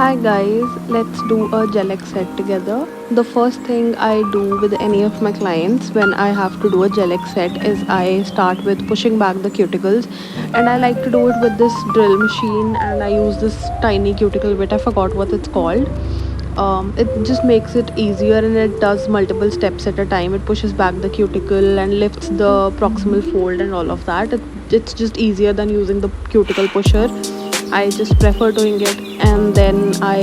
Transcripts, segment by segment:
Hi guys, let's do a gel set together. The first thing I do with any of my clients when I have to do a gel set is I start with pushing back the cuticles, and I like to do it with this drill machine, and I use this tiny cuticle bit. I forgot what it's called. It just makes it easier, and it does multiple steps at a time. It pushes back the cuticle and lifts the proximal fold and all of that. It's just easier than using the cuticle pusher. I just prefer doing it. And then I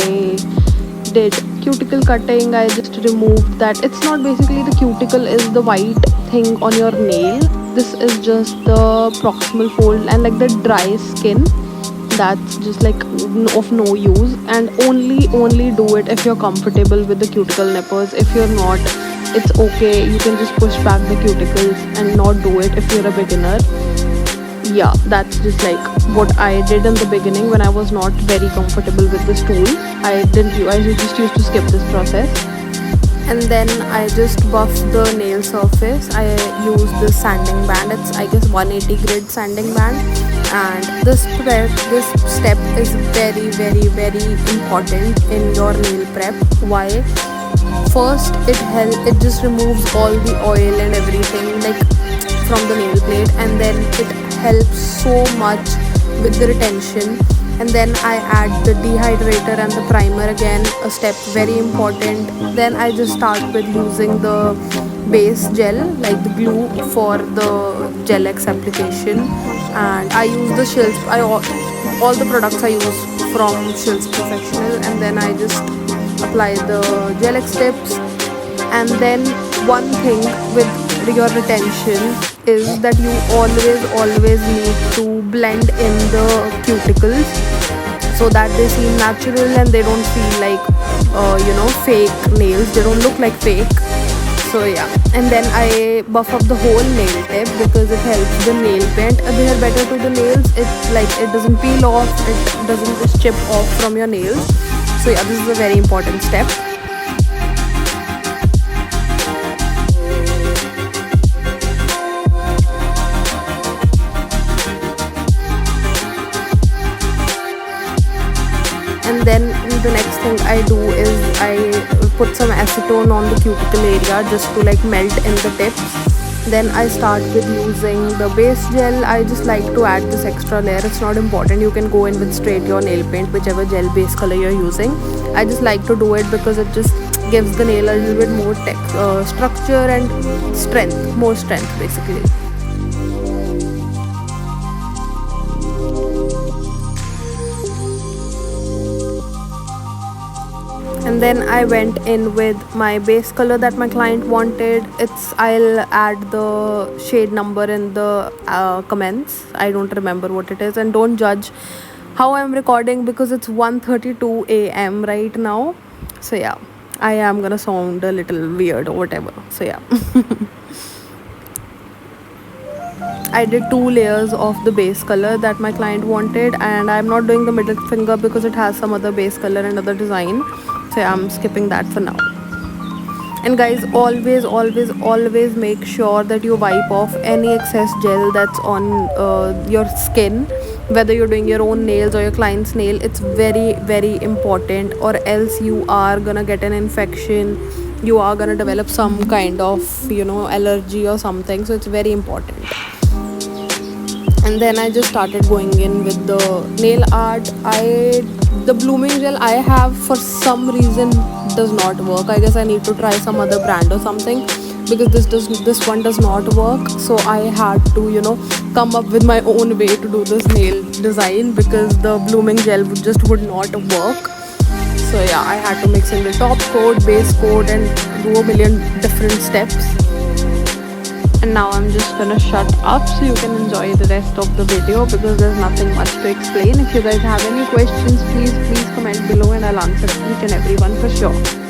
did cuticle cutting. I just removed that. It's not basically the cuticle is the white thing on your nail. This is just the proximal fold and like the dry skin that's just like of no use. And only do it if you're comfortable with the cuticle nippers. If you're not, it's okay, you can just push back the cuticles and not do it if you're a beginner. Yeah, that's just like what I did in the beginning when I was not very comfortable with this tool. I just used to skip this process. And then I just buff the nail surface. I use this sanding band. It's I guess 180 grit sanding band. And this step is very important in your nail prep. Why? First, it just removes all the oil and everything like from the nail plate, and then it helps so much with the retention. And then I add the dehydrator and the primer again, a step very important. Then I just start with using the base gel, like the glue for the gel X application. And I use the Shills, all the products I use from Shills Professional. And then I just apply the gel X tips. And then one thing with your retention is that you always need to blend in the cuticles so that they seem natural and they don't feel like fake nails. They don't look like fake. So yeah, and then I buff up the whole nail tip because it helps the nail paint adhere better to the nails. It doesn't peel off, it doesn't just chip off from your nails. So yeah, this is a very important step. And then the next thing I do is I put some acetone on the cuticle area just to like melt in the tips. Then I start with using the base gel. I just like to add this extra layer. It's not important, you can go in with straight your nail paint, whichever gel base color you're using. I just like to do it because it just gives the nail a little bit more structure and more strength basically. And then I went in with my base color that my client wanted. I'll add the shade number in the comments. I don't remember what it is, and don't judge how I'm recording because it's 1:32 a.m. right now. So yeah, I am gonna sound a little weird or whatever. So yeah. I did 2 layers of the base color that my client wanted, and I'm not doing the middle finger because it has some other base color and other design. So I'm skipping that for now. And guys, always make sure that you wipe off any excess gel that's on your skin, whether you're doing your own nails or your client's nail. It's very important, or else you are gonna get an infection, you are gonna develop some kind of allergy or something. So it's very important. And then I just started going in with the nail art. The blooming gel I have for some reason does not work. I guess I need to try some other brand or something because this one does not work. So I had to come up with my own way to do this nail design because the blooming gel would not work. So yeah, I had to mix in the top coat, base coat, and do a million different steps. And now I'm just gonna shut up so you can enjoy the rest of the video because there's nothing much to explain. If you guys have any questions, please comment below and I'll answer each and every one for sure.